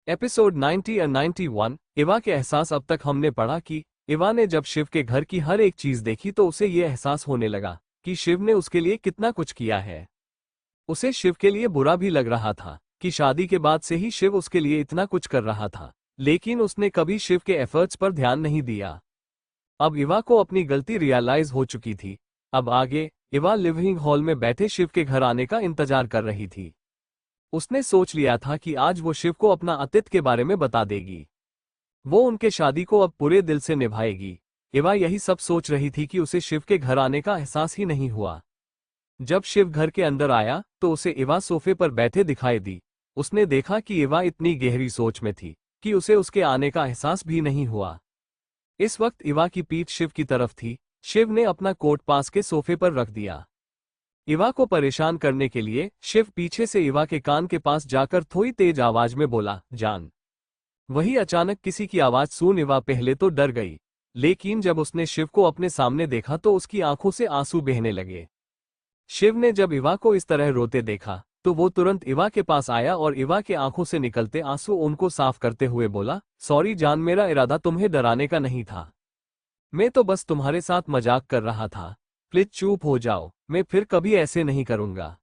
Episode 90 और 91। इवा के एहसास। अब तक हमने पढ़ा कि इवा ने जब शिव के घर की हर एक चीज देखी तो उसे ये एहसास होने लगा कि शिव ने उसके लिए कितना कुछ किया है। उसे शिव के लिए बुरा भी लग रहा था कि शादी के बाद से ही शिव उसके लिए इतना कुछ कर रहा था, लेकिन उसने कभी शिव के एफर्ट्स पर ध्यान नहीं दिया। अब इवा को अपनी गलती रियलाइज हो चुकी थी। अब आगे इवा लिविंग हॉल में बैठे शिव के घर आने का इंतजार कर रही थी। उसने सोच लिया था कि आज वो शिव को अपना अतीत के बारे में बता देगी। वो उनके शादी को अब पूरे दिल से निभाएगी। इवा यही सब सोच रही थी कि उसे शिव के घर आने का एहसास ही नहीं हुआ। जब शिव घर के अंदर आया तो उसे इवा सोफे पर बैठे दिखाई दी। उसने देखा कि इवा इतनी गहरी सोच में थी कि उसे उसके आने का एहसास भी नहीं हुआ। इस वक्त इवा की पीठ शिव की तरफ थी। शिव ने अपना कोट पास के सोफे पर रख दिया। इवा को परेशान करने के लिए शिव पीछे से इवा के कान के पास जाकर थोड़ी तेज आवाज में बोला, जान। वही अचानक किसी की आवाज सुन इवा पहले तो डर गई, लेकिन जब उसने शिव को अपने सामने देखा तो उसकी आंखों से आंसू बहने लगे। शिव ने जब इवा को इस तरह रोते देखा तो वो तुरंत इवा के पास आया और इवा के आंखों से निकलते आंसू उनको साफ करते हुए बोला, सॉरी जान, मेरा इरादा तुम्हें डराने का नहीं था। मैं तो बस तुम्हारे साथ मजाक कर रहा था। प्लीज चुप हो जाओ, मैं फिर कभी ऐसे नहीं करूंगा।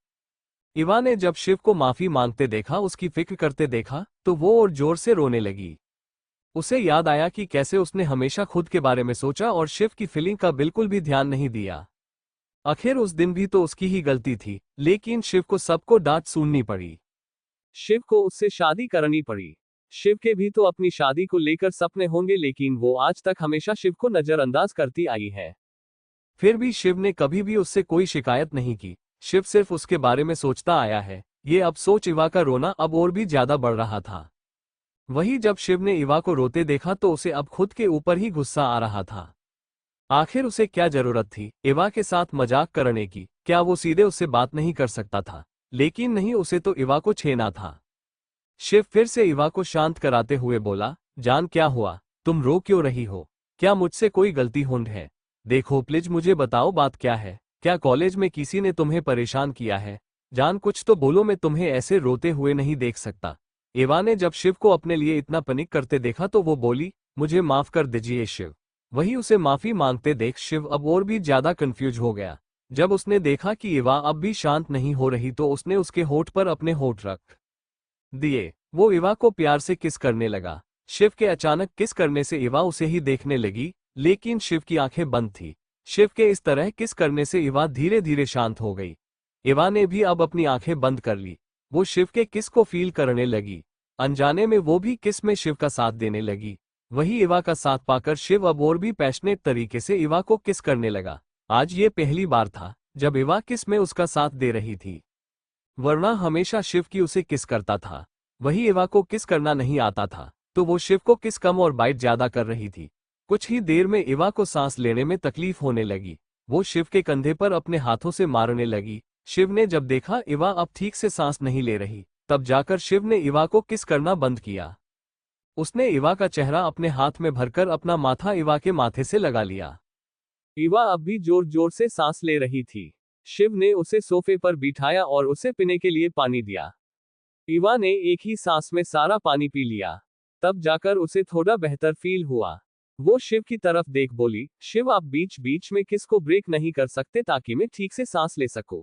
इवा ने जब शिव को माफी मांगते देखा, उसकी फिक्र करते देखा, तो वो और जोर से रोने लगी। उसे याद आया कि कैसे उसने हमेशा खुद के बारे में सोचा और शिव की फीलिंग का बिल्कुल भी ध्यान नहीं दिया। आखिर उस दिन भी तो उसकी ही गलती थी, लेकिन शिव को सबको डांट सुननी पड़ी। शिव को उससे शादी करनी पड़ी। शिव के भी तो अपनी शादी को लेकर सपने होंगे, लेकिन वो आज तक हमेशा शिव को नजरअंदाज करती आई है। फिर भी शिव ने कभी भी उससे कोई शिकायत नहीं की। शिव सिर्फ उसके बारे में सोचता आया है। ये अब सोच इवा का रोना अब और भी ज्यादा बढ़ रहा था। वही जब शिव ने इवा को रोते देखा तो उसे अब खुद के ऊपर ही गुस्सा आ रहा था। आखिर उसे क्या जरूरत थी इवा के साथ मजाक करने की? क्या वो सीधे उससे बात नहीं कर सकता था? लेकिन नहीं, उसे तो इवा को छेना था। शिव फिर से इवा को शांत कराते हुए बोला, जान क्या हुआ, तुम रो क्यों रही हो? क्या मुझसे कोई गलती हुई है? देखो प्लीज मुझे बताओ बात क्या है। क्या कॉलेज में किसी ने तुम्हें परेशान किया है? जान कुछ तो बोलो, मैं तुम्हें ऐसे रोते हुए नहीं देख सकता। इवा ने जब शिव को अपने लिए इतना पैनिक करते देखा तो वो बोली, मुझे माफ कर दीजिए शिव। वही उसे माफी मांगते देख शिव अब और भी ज्यादा कंफ्यूज हो गया। जब उसने देखा कि इवा अब भी शांत नहीं हो रही तो उसने उसके होठ पर अपने होठ रख दिए। वो इवा को प्यार से किस करने लगा। शिव के अचानक किस करने से इवा उसे ही देखने लगी, लेकिन शिव की आंखें बंद थी। शिव के इस तरह किस करने से इवा धीरे धीरे शांत हो गई। इवा ने भी अब अपनी आंखें बंद कर ली। वो शिव के किस को फील करने लगी। अनजाने में वो भी किस में शिव का साथ देने लगी। वही इवा का साथ पाकर शिव अब और भी पैशनेट तरीके से इवा को किस करने लगा। आज ये पहली बार था जब इवा किस में उसका साथ दे रही थी, वरना हमेशा शिव की उसे किस करता था। वही इवा को किस करना नहीं आता था, तो वो शिव को किस कम और बाइट ज्यादा कर रही थी। कुछ ही देर में इवा को सांस लेने में तकलीफ होने लगी। वो शिव के कंधे पर अपने हाथों से मारने लगी। शिव ने जब देखा इवा अब ठीक से सांस नहीं ले रही, तब जाकर शिव ने इवा को किस करना बंद किया। उसने इवा का चेहरा अपने हाथ में भरकर अपना माथा इवा के माथे से लगा लिया। इवा अब भी जोर जोर से सांस ले रही थी। शिव ने उसे सोफे पर बिठाया और उसे पीने के लिए पानी दिया। इवा ने एक ही सांस में सारा पानी पी लिया। तब जाकर उसे थोड़ा बेहतर फील हुआ। वो शिव की तरफ देख बोली, शिव आप बीच बीच में किस को ब्रेक नहीं कर सकते ताकि मैं ठीक से सांस ले सकूं?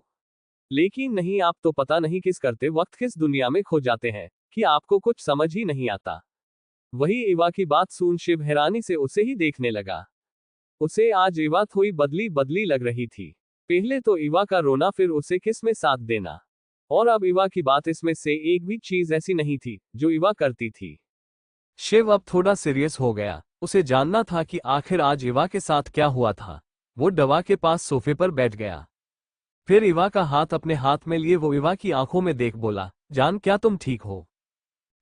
लेकिन नहीं, आप तो पता नहीं किस करते वक्त किस दुनिया में खो जाते हैं कि आपको कुछ समझ ही नहीं आता। वही इवा की बात सुन शिव हैरानी से उसे ही देखने लगा। उसे आज इवा थोड़ी बदली बदली लग रही थी। पहले तो इवा का रोना, फिर उसे किस में साथ देना, और अब इवा की बात। इसमें से एक भी चीज ऐसी नहीं थी जो इवा करती थी। शिव अब थोड़ा सीरियस हो गया। उसे जानना था कि आखिर आज इवा के साथ क्या हुआ था। वो दवा के पास सोफे पर बैठ गया। फिर इवा का हाथ अपने हाथ में लिए वो इवा की आंखों में देख बोला, जान क्या तुम ठीक हो?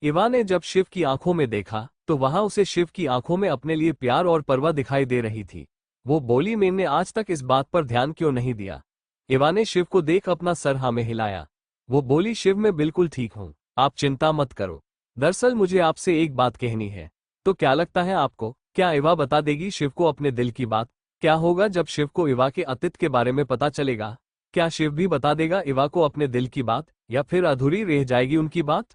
इवा ने जब शिव की आंखों में देखा तो वहां उसे शिव की आंखों में अपने लिए प्यार और परवाह दिखाई दे रही थी। वो बोली, मैंने आज तक इस बात पर ध्यान क्यों नहीं दिया? इवा ने शिव को देख अपना सर हाँ में हिलाया। वो बोली, शिव मैं बिल्कुल ठीक हूँ, आप चिंता मत करो। दरअसल मुझे आपसे एक बात कहनी है। तो क्या लगता है आपको, क्या इवा बता देगी शिव को अपने दिल की बात? क्या होगा जब शिव को इवा के अतीत के बारे में पता चलेगा? क्या शिव भी बता देगा इवा को अपने दिल की बात, या फिर अधूरी रह जाएगी उनकी बात?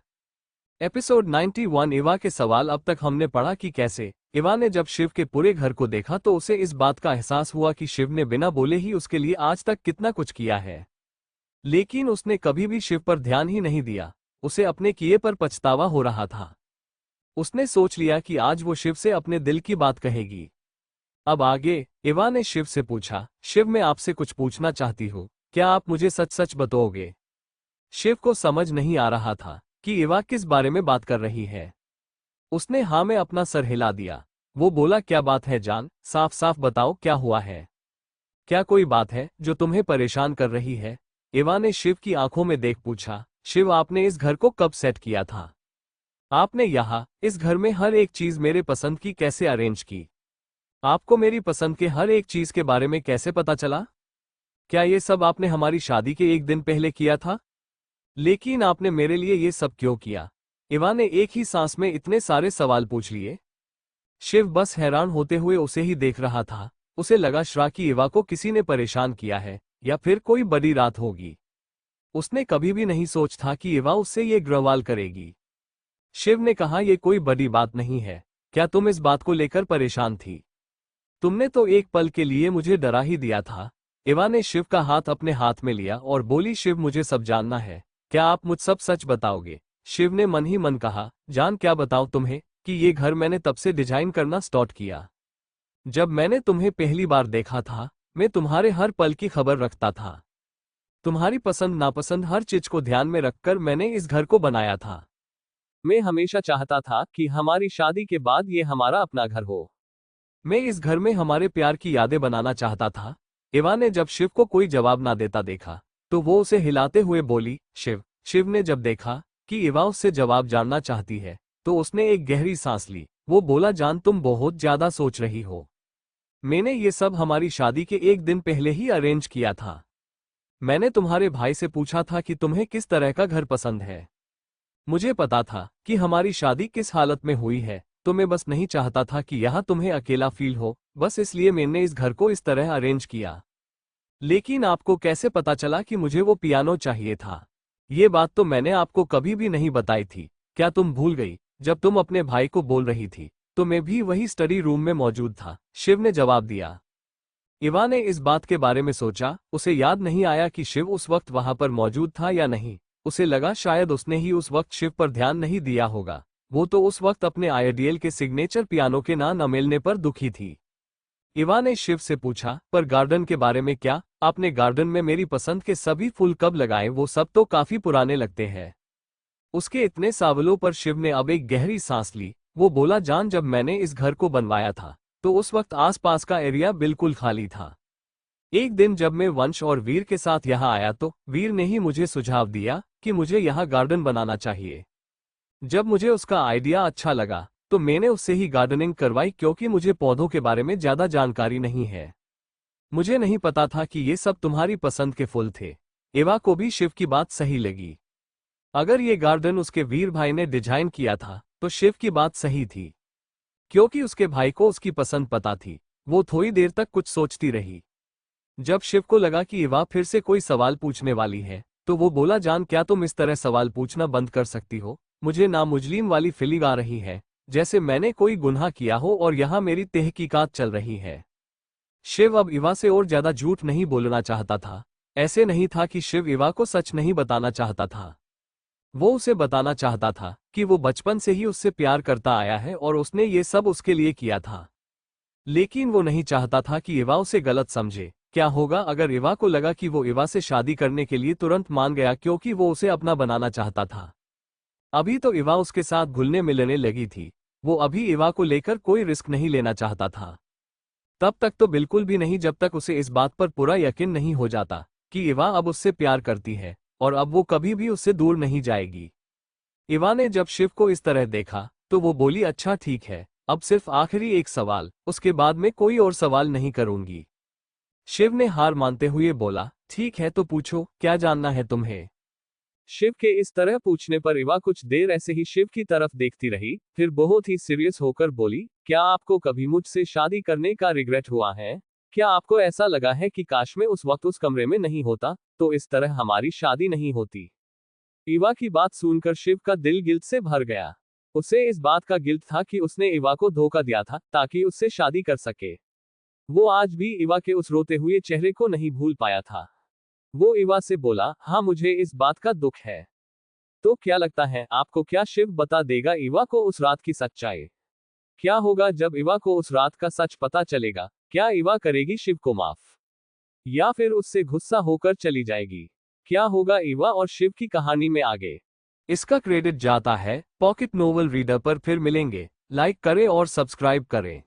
एपिसोड 91 इवा के सवाल। अब तक हमने पढ़ा कि कैसे इवा ने जब शिव के पूरे घर को देखा तो उसे इस बात का एहसास हुआ कि शिव ने बिना बोले ही उसके लिए आज तक कितना कुछ किया है। लेकिन उसने कभी भी शिव पर ध्यान ही नहीं दिया। उसे अपने किए पर पछतावा हो रहा था। उसने सोच लिया कि आज वो शिव से अपने दिल की बात कहेगी। अब आगे इवा ने शिव से पूछा, शिव मैं आपसे कुछ पूछना चाहती हूँ, क्या आप मुझे सच सच बताओगे? शिव को समझ नहीं आ रहा था कि इवा किस बारे में बात कर रही है। उसने हाँ में अपना सर हिला दिया। वो बोला, क्या बात है जान, साफ साफ बताओ क्या हुआ है। क्या कोई बात है जो तुम्हें परेशान कर रही है? इवा ने शिव की आंखों में देख पूछा, शिव आपने इस घर को कब सेट किया था? आपने यहाँ इस घर में हर एक चीज मेरे पसंद की कैसे अरेंज की? आपको मेरी पसंद के हर एक चीज के बारे में कैसे पता चला? क्या ये सब आपने हमारी शादी के एक दिन पहले किया था? लेकिन आपने मेरे लिए ये सब क्यों किया? इवा ने एक ही सांस में इतने सारे सवाल पूछ लिए। शिव बस हैरान होते हुए उसे ही देख रहा था। उसे लगा श्रा कि इवा को किसी ने परेशान किया है या फिर कोई बड़ी रात होगी। उसने कभी भी नहीं सोच था कि इवा उससे ये ग्रवाल करेगी। शिव ने कहा, यह कोई बड़ी बात नहीं है। क्या तुम इस बात को लेकर परेशान थी? तुमने तो एक पल के लिए मुझे डरा ही दिया था। इवा ने शिव का हाथ अपने हाथ में लिया और बोली, शिव मुझे सब जानना है। क्या आप मुझ सब सच बताओगे? शिव ने मन ही मन कहा, जान क्या बताऊं तुम्हें कि ये घर मैंने तब से डिजाइन करना स्टार्ट किया जब मैंने तुम्हें पहली बार देखा था। मैं तुम्हारे हर पल की खबर रखता था। तुम्हारी पसंद नापसंद हर चीज को ध्यान में रखकर मैंने इस घर को बनाया था। मैं हमेशा चाहता था कि हमारी शादी के बाद ये हमारा अपना घर हो। मैं इस घर में हमारे प्यार की यादें बनाना चाहता था। इवा ने जब शिव को कोई जवाब ना देता देखा तो वो उसे हिलाते हुए बोली, शिव। शिव ने जब देखा कि इवा उससे जवाब जानना चाहती है तो उसने एक गहरी सांस ली। वो बोला, जान तुम बहुत ज्यादा सोच रही हो। मैंने ये सब हमारी शादी के एक दिन पहले ही अरेंज किया था। मैंने तुम्हारे भाई से पूछा था कि तुम्हें किस तरह का घर पसंद है। मुझे पता था कि हमारी शादी किस हालत में हुई है, तो मैं बस नहीं चाहता था कि यहाँ तुम्हें अकेला फील हो। बस इसलिए मैंने इस घर को इस तरह अरेंज किया। लेकिन आपको कैसे पता चला कि मुझे वो पियानो चाहिए था? ये बात तो मैंने आपको कभी भी नहीं बताई थी। क्या तुम भूल गई? जब तुम अपने भाई को बोल रही थी तो मैं भी वही स्टडी रूम में मौजूद था, शिव ने जवाब दिया। इवा ने इस बात के बारे में सोचा। उसे याद नहीं आया कि शिव उस वक्त वहां पर मौजूद था या नहीं। उसे लगा शायद उसने ही उस वक्त शिव पर ध्यान नहीं दिया होगा। वो तो उस वक्त अपने आइडियल के सिग्नेचर पियानो के न मिलने पर दुखी थी। इवा ने शिव से पूछा, पर गार्डन के बारे में क्या? आपने गार्डन में मेरी पसंद के सभी फूल कब लगाए? वो सब तो काफी पुराने लगते हैं। उसके इतने सवालों पर शिव ने अब एक गहरी सांस ली। वो बोला, जान जब मैंने इस घर को बनवाया था तो उस वक्त आसपास का एरिया बिल्कुल खाली था। एक दिन जब मैं वंश और वीर के साथ यहाँ आया तो वीर ने ही मुझे सुझाव दिया कि मुझे यहाँ गार्डन बनाना चाहिए। जब मुझे उसका आइडिया अच्छा लगा तो मैंने उससे ही गार्डनिंग करवाई, क्योंकि मुझे पौधों के बारे में ज्यादा जानकारी नहीं है। मुझे नहीं पता था कि ये सब तुम्हारी पसंद के फूल थे। एवा को भी शिव की बात सही लगी। अगर ये गार्डन उसके वीर भाई ने डिजाइन किया था तो शिव की बात सही थी, क्योंकि उसके भाई को उसकी पसंद पता थी। वो थोड़ी देर तक कुछ सोचती रही। जब शिव को लगा कि इवा फिर से कोई सवाल पूछने वाली है तो वो बोला, जान क्या तुम इस तरह सवाल पूछना बंद कर सकती हो? मुझे नामुजलिम वाली फीलिंग आ रही है, जैसे मैंने कोई गुनाह किया हो और यहाँ मेरी तहकीकात चल रही है। शिव अब इवा से और ज्यादा झूठ नहीं बोलना चाहता था। ऐसे नहीं था कि शिव इवा को सच नहीं बताना चाहता था। वो उसे बताना चाहता था कि वो बचपन से ही उससे प्यार करता आया है और उसने ये सब उसके लिए किया था। लेकिन वो नहीं चाहता था कि इवा उसे गलत समझे। क्या होगा अगर इवा को लगा कि वो इवा से शादी करने के लिए तुरंत मान गया क्योंकि वो उसे अपना बनाना चाहता था? अभी तो इवा उसके साथ घुलने मिलने लगी थी। वो अभी इवा को लेकर कोई रिस्क नहीं लेना चाहता था। तब तक तो बिल्कुल भी नहीं जब तक उसे इस बात पर पूरा यकीन नहीं हो जाता कि इवा अब उससे प्यार करती है और अब वो कभी भी उससे दूर नहीं जाएगी। इवा ने जब शिव को इस तरह देखा तो वो बोली, अच्छा ठीक है, अब सिर्फ आखिरी एक सवाल, उसके बाद मैं कोई और सवाल नहीं करूंगी। शिव ने हार मानते हुए बोला, ठीक है तो पूछो, क्या जानना है तुम्हें? शिव के इस तरह पूछने पर इवा कुछ देर ऐसे ही शिव की तरफ देखती रही, फिर बहुत ही सीरियस होकर बोली, क्या आपको कभी मुझसे शादी करने का रिग्रेट हुआ है? क्या आपको ऐसा लगा है कि काश मैं उस वक्त उस कमरे में नहीं होता तो इस तरह हमारी शादी नहीं होती? इवा की बात सुनकर शिव का दिल गिल्ट से भर गया। उसे इस बात का गिल्ट था कि उसने इवा को धोखा दिया था ताकि उससे शादी कर सके। वो आज भी इवा के उस रोते हुए चेहरे को नहीं भूल पाया था। वो इवा से बोला, हाँ मुझे इस बात का दुख है। तो क्या लगता है आपको, क्या शिव बता देगा इवा को उस रात की सच्चाई? क्या होगा जब इवा को उस रात का सच पता चलेगा? क्या इवा करेगी शिव को माफ, या फिर उससे गुस्सा होकर चली जाएगी? क्या होगा इवा और शिव की कहानी में आगे? इसका क्रेडिट जाता है पॉकेट नोवेल रीडर पर। फिर मिलेंगे। लाइक करें और सब्सक्राइब करें।